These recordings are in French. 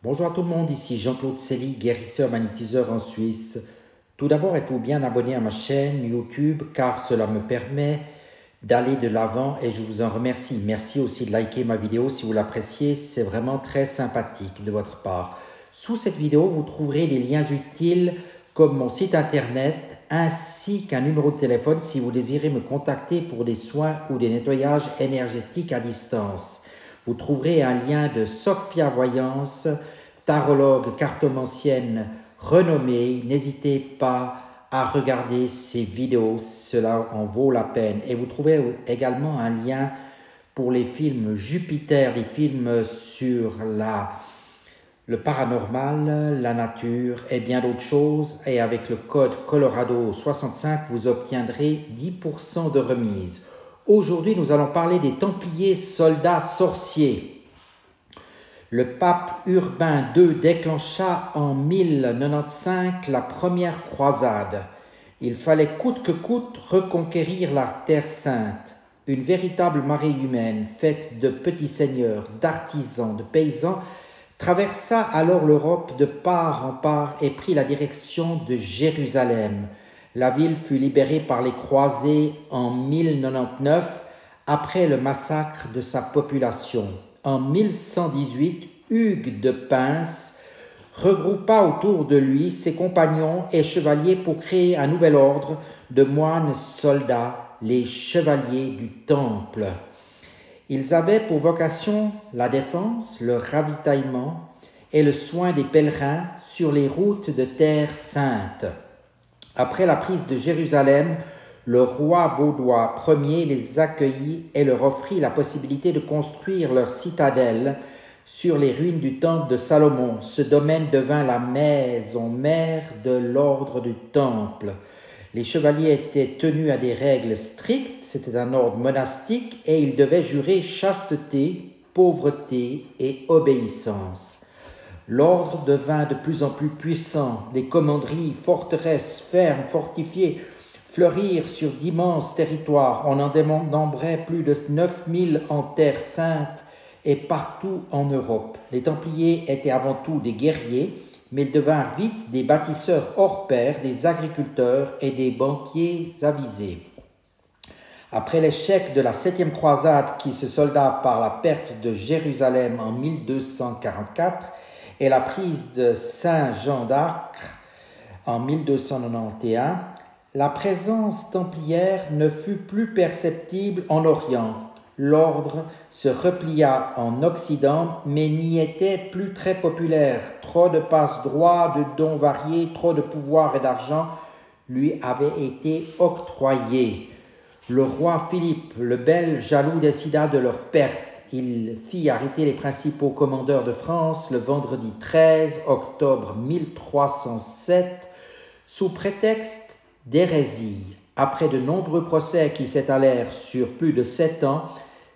Bonjour à tout le monde, ici Jean-Claude Célie, guérisseur magnétiseur en Suisse. Tout d'abord, êtes-vous bien abonné à ma chaîne YouTube car cela me permet d'aller de l'avant et je vous en remercie. Merci aussi de liker ma vidéo si vous l'appréciez, c'est vraiment très sympathique de votre part. Sous cette vidéo, vous trouverez des liens utiles comme mon site internet ainsi qu'un numéro de téléphone si vous désirez me contacter pour des soins ou des nettoyages énergétiques à distance. Vous trouverez un lien de Sophia Voyance, tarologue cartomancienne renommée. N'hésitez pas à regarder ces vidéos, cela en vaut la peine. Et vous trouvez également un lien pour les films Jupiter, des films sur le paranormal, la nature et bien d'autres choses. Et avec le code Colorado 65, vous obtiendrez 10% de remise. Aujourd'hui, nous allons parler des Templiers soldats sorciers. Le pape Urbain II déclencha en 1095 la première croisade. Il fallait coûte que coûte reconquérir la Terre Sainte. Une véritable marée humaine, faite de petits seigneurs, d'artisans, de paysans, traversa alors l'Europe de part en part et prit la direction de Jérusalem. La ville fut libérée par les croisés en 1099 après le massacre de sa population. En 1118, Hugues de Pins regroupa autour de lui ses compagnons et chevaliers pour créer un nouvel ordre de moines soldats, les chevaliers du Temple. Ils avaient pour vocation la défense, le ravitaillement et le soin des pèlerins sur les routes de Terre Sainte. Après la prise de Jérusalem, le roi Baudouin Ier les accueillit et leur offrit la possibilité de construire leur citadelle sur les ruines du temple de Salomon. Ce domaine devint la maison mère de l'ordre du temple. Les chevaliers étaient tenus à des règles strictes, c'était un ordre monastique et ils devaient jurer chasteté, pauvreté et obéissance. L'ordre devint de plus en plus puissant. Des commanderies, forteresses, fermes, fortifiées fleurirent sur d'immenses territoires. On en dénombrait plus de 9000 en Terre Sainte et partout en Europe. Les Templiers étaient avant tout des guerriers, mais ils devinrent vite des bâtisseurs hors pair, des agriculteurs et des banquiers avisés. Après l'échec de la 7e croisade qui se solda par la perte de Jérusalem en 1244, et la prise de Saint-Jean d'Acre en 1291, la présence templière ne fut plus perceptible en Orient. L'ordre se replia en Occident, mais n'y était plus très populaire. Trop de passe-droits, de dons variés, trop de pouvoir et d'argent lui avaient été octroyés. Le roi Philippe le Bel, jaloux, décida de leur perte. Il fit arrêter les principaux commandeurs de France le vendredi 13 octobre 1307 sous prétexte d'hérésie. Après de nombreux procès qui s'étalèrent sur plus de 7 ans,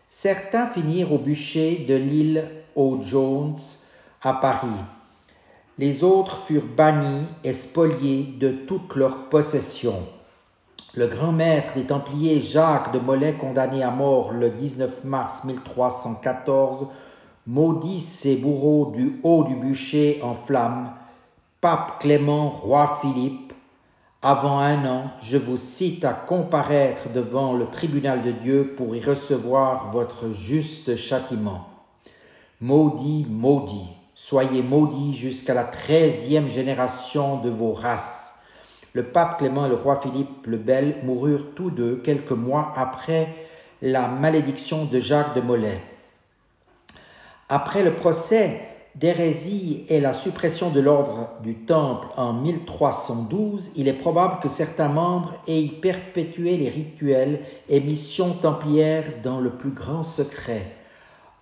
certains finirent au bûcher de l'île aux Jones à Paris. Les autres furent bannis et spoliés de toutes leurs possessions. Le grand maître des Templiers, Jacques de Molay, condamné à mort le 19 mars 1314, maudit ses bourreaux du haut du bûcher en flammes. Pape Clément, roi Philippe, avant 1 an, je vous cite à comparaître devant le tribunal de Dieu pour y recevoir votre juste châtiment. Maudit, maudit, soyez maudits jusqu'à la 13e génération de vos races. Le pape Clément et le roi Philippe le Bel moururent tous deux quelques mois après la malédiction de Jacques de Molay. Après le procès d'hérésie et la suppression de l'ordre du Temple en 1312, il est probable que certains membres aient perpétué les rituels et missions templières dans le plus grand secret.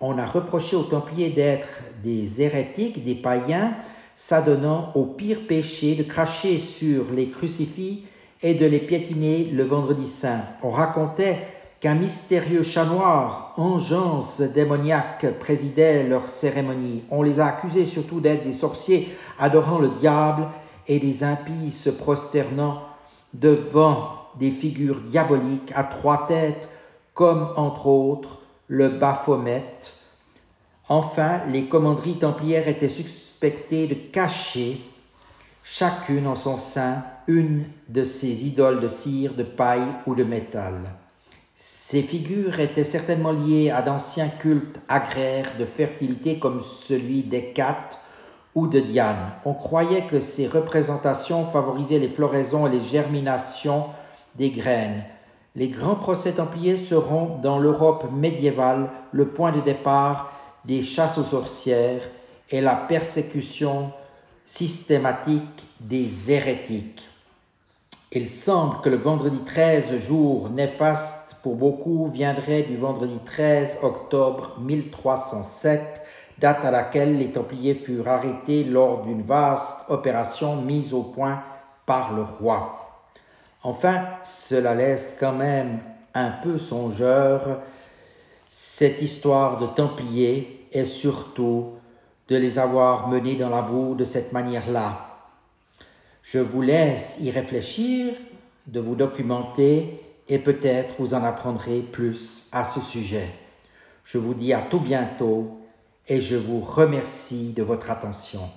On a reproché aux Templiers d'être des hérétiques, des païens, s'adonnant au pire péché de cracher sur les crucifix et de les piétiner le vendredi saint. On racontait qu'un mystérieux chat noir, engeance démoniaque, présidait leurs cérémonies. On les a accusés surtout d'être des sorciers adorant le diable et des impies se prosternant devant des figures diaboliques à 3 têtes, comme entre autres le Baphomet, Enfin, les commanderies templières étaient suspectées de cacher, chacune en son sein, une de ces idoles de cire, de paille ou de métal. Ces figures étaient certainement liées à d'anciens cultes agraires de fertilité comme celui d'Hécate ou de Diane. On croyait que ces représentations favorisaient les floraisons et les germinations des graines. Les grands procès templiers seront, dans l'Europe médiévale, le point de départ des chasses aux sorcières et la persécution systématique des hérétiques. Il semble que le vendredi 13, jour néfaste pour beaucoup, viendrait du vendredi 13 octobre 1307, date à laquelle les Templiers furent arrêtés lors d'une vaste opération mise au point par le roi. Enfin, cela laisse quand même un peu songeur cette histoire de Templiers et surtout de les avoir menés dans la boue de cette manière-là. Je vous laisse y réfléchir, de vous documenter et peut-être vous en apprendrez plus à ce sujet. Je vous dis à tout bientôt et je vous remercie de votre attention.